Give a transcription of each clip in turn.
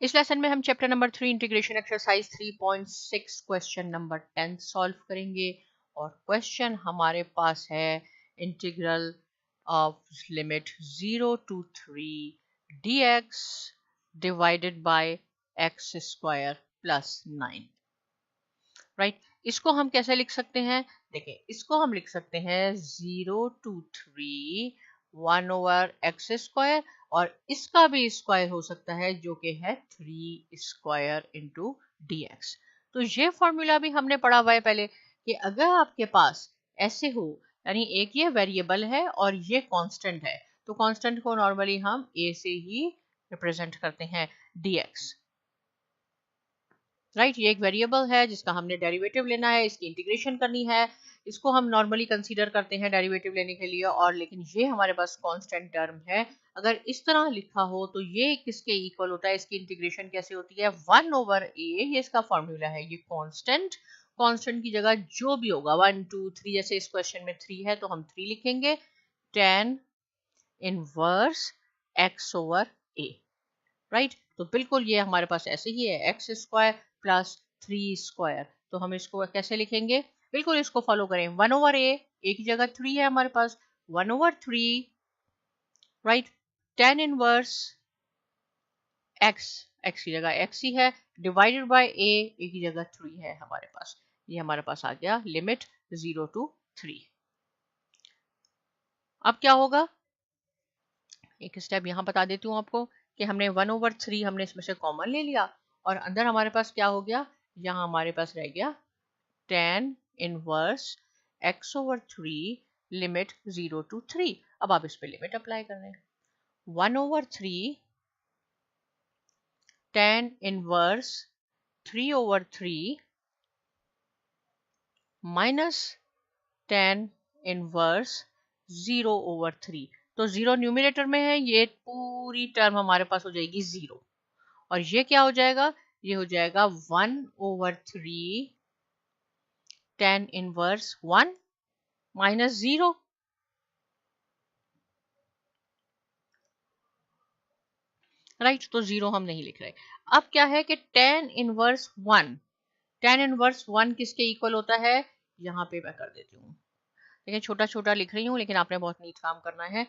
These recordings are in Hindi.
इस लेसन में हम chapter number 3 integration exercise 3.6 question number 10 solve करेंगे और क्वेश्चन हमारे पास है integral of limit 0 to 3 dx divided by x square plus 9। Right, इसको हम कैसे लिख सकते हैं? देखिए, इसको हम लिख सकते हैं 0 to 3 1 over x स्क्वायर, और इसका भी स्क्वायर हो सकता है जो कि है 3 स्क्वायर इंटू dx। तो ये फॉर्मूला भी हमने पढ़ा हुआ है पहले कि अगर आपके पास ऐसे हो, यानी एक ये वेरिएबल है और ये कांस्टेंट है, तो कांस्टेंट को नॉर्मली हम a से ही रिप्रेजेंट करते हैं dx। राइट, ये एक वेरिएबल है जिसका हमने डेरिवेटिव लेना है, इसकी इंटीग्रेशन करनी है, इसको हम नॉर्मली कंसीडर करते हैं डेरिवेटिव लेने के लिए, और लेकिन ये हमारे पास कांस्टेंट टर्म है। अगर इस तरह लिखा हो तो ये किसके इक्वल होता है? इसकी इंटीग्रेशन कैसे होती है? 1 over a, ये इसका फॉर्मूला है। ये कांस्टेंट, कांस्टेंट की जगह जो भी होगा 1 2 3, जैसे इस क्वेश्चन में 3 है तो हम 3 लिखेंगे, tan inverse x over a। Right, तो बिल्कुल ये हमारे पास ऐसे ही है, एक्स स्क्वायर प्लस 3 स्क्वायर। तो हम इसको कैसे लिखेंगे? बिल्कुल इसको फॉलो करें, 1 over a की जगह 3 है हमारे पास, 1 over 3, right, tan inverse x, x की जगह x ही है, डिवाइडेड बाय a की जगह 3 है हमारे पास। ये हमारे पास आ गया लिमिट 0 to 3। अब क्या होगा, एक स्टेप यहाँ बता देती हूँ आपको कि हमने 1 over 3 हमने इसमें से कॉमन ले लिया, और अंदर हमारे पास क्या हो गया, यहाँ हमारे पास रह गया tan inverse x over 3 limit 0 to 3। अब आप इस पे लिमिट अप्लाई कर रहे हैं, 1 over 3 tan inverse 3 over 3 minus tan inverse 0 over 3। तो 0 न्यूमिनेटर में है, ये पूरी टर्म हमारे पास हो जाएगी 0, और ये क्या हो जाएगा, ये हो जाएगा 1 over 3 tan inverse 1 minus 0। Right, तो 0 हम नहीं लिख रहे। अब क्या है कि tan इनवर्स 1, tan इनवर्स 1 किसके इक्वल होता है? यहाँ पे मैं कर देती हूँ, लेकिन छोटा छोटा लिख रही हूँ, लेकिन आपने बहुत नीट काम करना है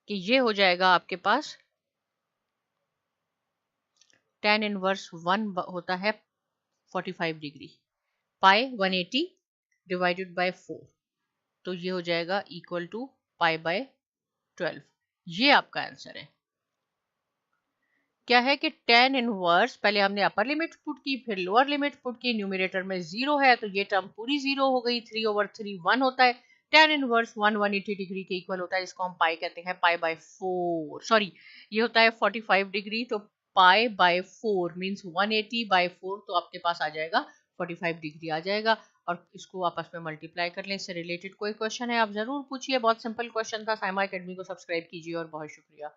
कि ये हो जाएगा आपके पास tan इनवर्स 1 होता है 45 डिग्री, पाई 180 डिवाइडेड बाय 4, तो ये हो जाएगा इक्वल टू पाई बाय 12। ये आपका आंसर है। क्या है कि tan इनवर्स, पहले हमने अपर लिमिट पुट की, फिर लोअर लिमिट पुट की, न्यूमरेटर में 0 है तो ये टर्म पूरी 0 हो गई, 3 over 3 1 होता है, tan इनवर्स 180 डिग्री के इक्वल होता है, इसको हम पाई कहते हैं, पाई बाय 4, सॉरी ये होता है 45 डिग्री, तो पाई बाय 4 मींस 180 बाय 4, तो आपके पास आ जाएगा 45 डिग्री आ जाएगा, और इसको आपस में मल्टीप्लाई कर लें। इससे रिलेटेड कोई क्वेश्चन है आप जरूर पूछिए, बहुत सिंपल क्वेश्चन था। साइमा एकेडमी को सब्सक्राइब कीजिए और बहुत शुक्रिया।